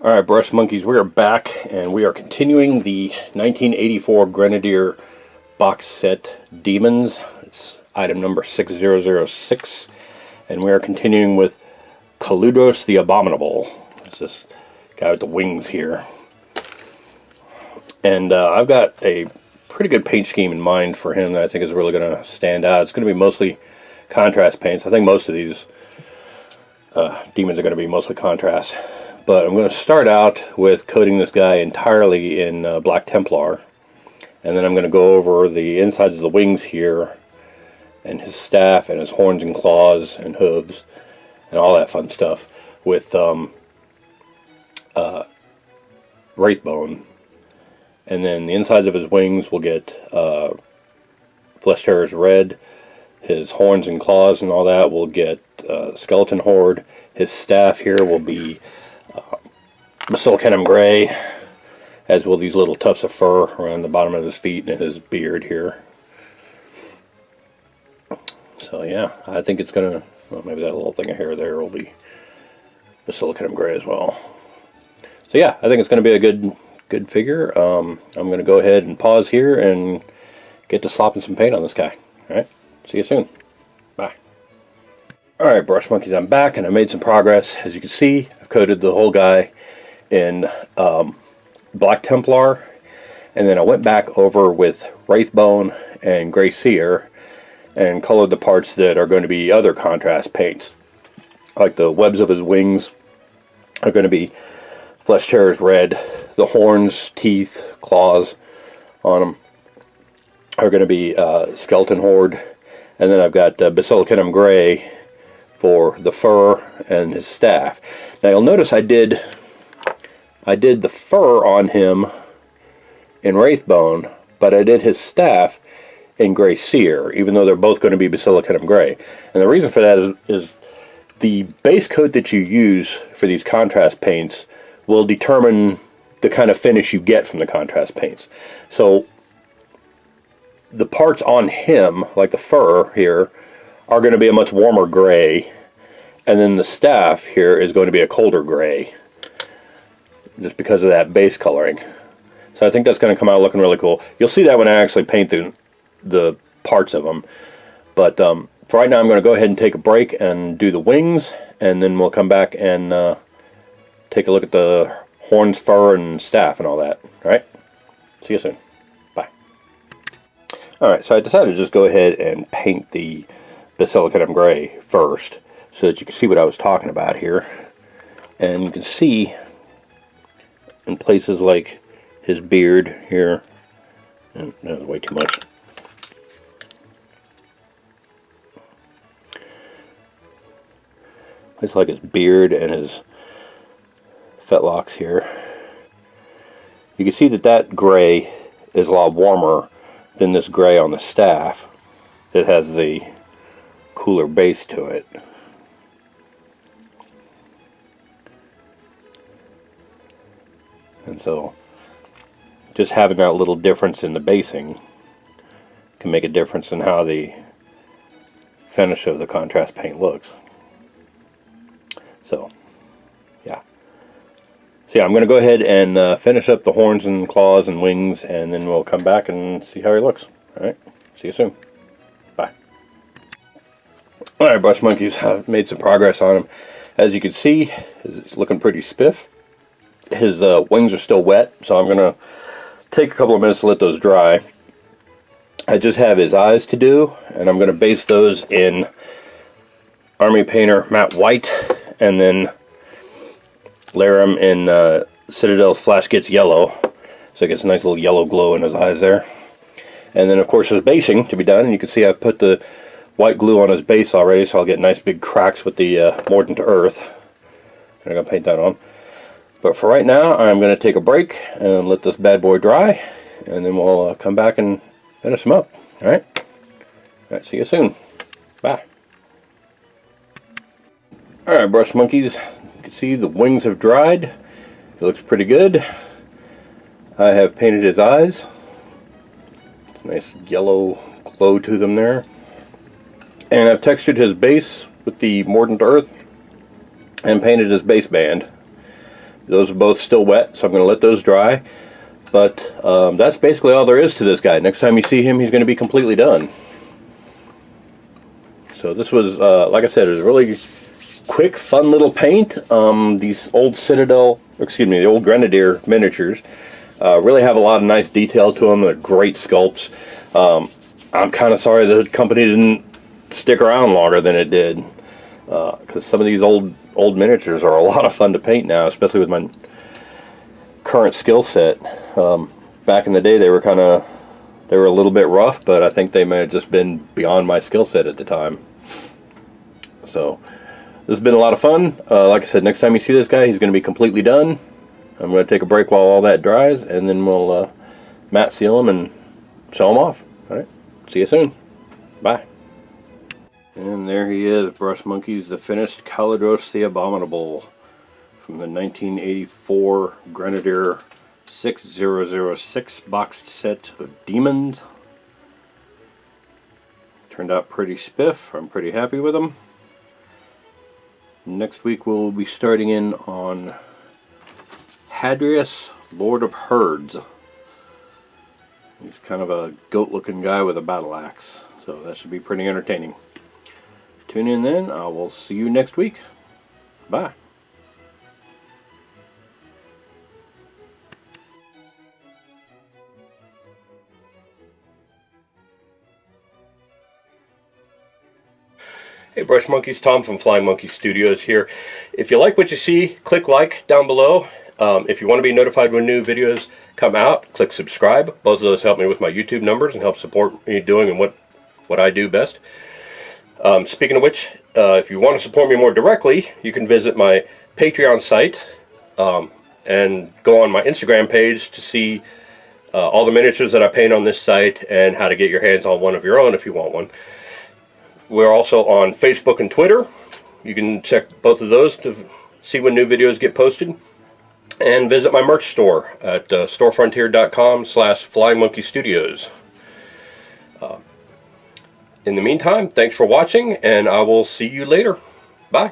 Alright, Brush Monkeys, we are back and we are continuing the 1984 Grenadier box set Demons. It's item number 6006, and we are continuing with Caluddros the Abominable. It's this guy with the wings here. And I've got a pretty good paint scheme in mind for him that I think is really going to stand out. It's going to be mostly contrast paints. I think most of these demons are going to be mostly contrast. But I'm going to start out with coating this guy entirely in Black Templar. And then I'm going to go over the insides of the wings here, and his staff, and his horns and claws, and hooves, and all that fun stuff with Wraithbone. And then the insides of his wings will get Flesh Terror's red. His horns and claws and all that will get Skeleton Horde. His staff here will be Basilicanum Gray, as will these little tufts of fur around the bottom of his feet and his beard here. So yeah, I think it's gonna, well, maybe that little thing of hair there will be Basilicanum Gray as well. So yeah, I think it's gonna be a good figure. I'm gonna go ahead and pause here and get to slopping some paint on this guy. Alright, see you soon. Bye. Alright, Brush Monkeys, I'm back and I made some progress. As you can see, I've coated the whole guy in Black Templar, and then I went back over with Wraithbone and Gray Seer and colored the parts that are going to be other contrast paints. Like the webs of his wings are going to be Flesh Terror's red. The horns, teeth, claws on them are going to be Skeleton Horde. And then I've got Basilicanum Gray for the fur and his staff. Now you'll notice I did the fur on him in Wraithbone, but I did his staff in Gray Seer, even though they're both going to be Basilicanum Gray. And the reason for that is the base coat that you use for these contrast paints will determine the kind of finish you get from the contrast paints. So the parts on him, like the fur here, are going to be a much warmer gray, and then the staff here is going to be a colder gray, just because of that base coloring. So I think that's going to come out looking really cool. You'll see that when I actually paint the parts of them. But for right now, I'm going to go ahead and take a break and do the wings, and then we'll come back and take a look at the horns, fur, and staff and all that. Alright? See you soon. Bye. Alright, so I decided to just go ahead and paint the Basilicanum Gray first, so that you can see what I was talking about here. And you can see in places like his beard here, and that was way too much. It's like his beard and his fetlocks here. You can see that gray is a lot warmer than this gray on the staff that has the cooler base to it. And so just having that little difference in the basing can make a difference in how the finish of the contrast paint looks. So yeah. So yeah, I'm going to go ahead and finish up the horns and claws and wings, and then we'll come back and see how he looks. Alright, see you soon. Bye. Alright, Brush Monkeys, I've made some progress on him. As you can see, it's looking pretty spiff. His wings are still wet, so I'm going to take a couple of minutes to let those dry. I just have his eyes to do, and I'm going to base those in Army Painter Matte White, and then layer them in Citadel's Flash Gets Yellow, so it gets a nice little yellow glow in his eyes there. And then of course his basing to be done, and you can see I've put the white glue on his base already, so I'll get nice big cracks with the Mordant Earth. I'm going to paint that on. But for right now, I'm going to take a break and let this bad boy dry, and then we'll come back and finish him up. Alright? Alright, see you soon. Bye. Alright, Brush Monkeys, you can see the wings have dried. It looks pretty good. I have painted his eyes. It's a nice yellow glow to them there. And I've textured his base with the Mordant Earth and painted his base band. Those are both still wet, so I'm going to let those dry. But that's basically all there is to this guy. Next time you see him, he's going to be completely done. So this was, like I said, it was a really quick, fun little paint. These old the old Grenadier miniatures really have a lot of nice detail to them. They're great sculpts. I'm kind of sorry the company didn't stick around longer than it did, because some of these old miniatures are a lot of fun to paint now, especially with my current skill set. Back in the day, they were a little bit rough, but I think they may have just been beyond my skill set at the time. So this has been a lot of fun. Like I said, next time you see this guy, he's going to be completely done. I'm going to take a break while all that dries, and then we'll matte seal him and show him off. All right, see you soon. Bye. And there he is, Brush Monkeys, the finished Caluddros the Abominable from the 1984 Grenadier 6006 boxed set of demons. Turned out pretty spiff. I'm pretty happy with them. Next week we'll be starting in on Hadrius, Lord of Herds. He's kind of a goat-looking guy with a battle axe, so that should be pretty entertaining. Tune in then. I will see you next week. Bye. Hey Brush Monkeys, Tom from Flying Monkey Studios here. If you like what you see, click like down below. If you want to be notified when new videos come out, click subscribe. Both of those help me with my YouTube numbers and help support me doing what I do best. Speaking of which, if you want to support me more directly, you can visit my Patreon site and go on my Instagram page to see all the miniatures that I paint on this site and how to get your hands on one of your own if you want one. We're also on Facebook and Twitter. You can check both of those to see when new videos get posted. And visit my merch store at storefrontier.com/flyingmonkeystudios. In the meantime, thanks for watching, and I will see you later. Bye.